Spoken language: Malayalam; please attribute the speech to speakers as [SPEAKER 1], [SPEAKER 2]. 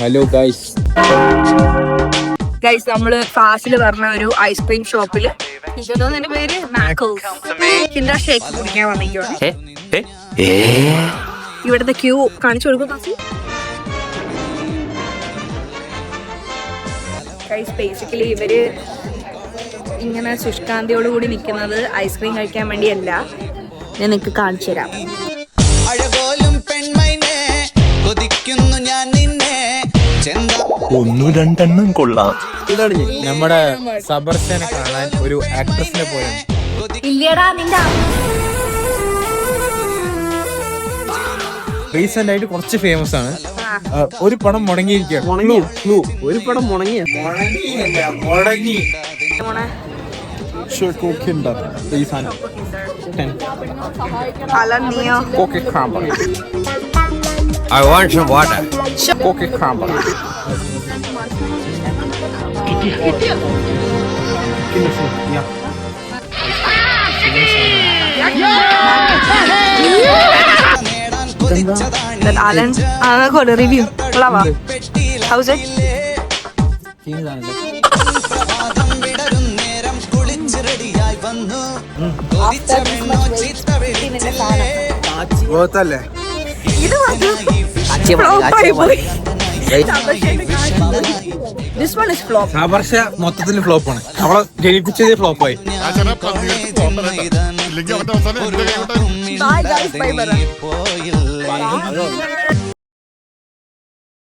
[SPEAKER 1] ഹലോ ഗൈസ്
[SPEAKER 2] നമ്മള് ഫാസില് പറഞ്ഞ ഒരു ഐസ്ക്രീം ഷോപ്പില് എന്റെ പേര് കിൻഡർ ഷേക്ക് കുടിക്കാൻ വന്നിരിക്കുവാണ്. ഇവിടുത്തെ ക്യൂ കാണിച്ചു കൊടുക്കും ഫാസി. ബേസിക്കലി ഇവര് ഇങ്ങനെ ശുഷ്കാന്തിയോടുകൂടി നിൽക്കുന്നത് ഐസ്ക്രീം കഴിക്കാൻ വേണ്ടിയല്ല. ഞാൻ നിങ്ങൾക്ക് കാണിച്ചു തരാം.
[SPEAKER 1] ഒന്നു രണ്ടെണ്ണം കൊള്ളാം. നമ്മുടെ സബർശനെ കാണാൻ ഒരു ആക്ട്രസിനെ പോയാണ്. റീസെന്റ് ആയിട്ട് കുറച്ച് ഫേമസ് ആണ്. ഒരു പടം മുടങ്ങിയിരിക്കുകയാണ്. ഒരു പടം മുടങ്ങി
[SPEAKER 3] I want some water.
[SPEAKER 1] Coke crumble.
[SPEAKER 2] Alan, got a review. Lava. How's it? This one is flop.
[SPEAKER 1] സബർശ മൊത്തത്തിൽ ഫ്ലോപ്പാണ്. അവളെ ജനിപ്പിച്ചത് ഫ്ലോപ്പായി.
[SPEAKER 2] Bye guys, bye.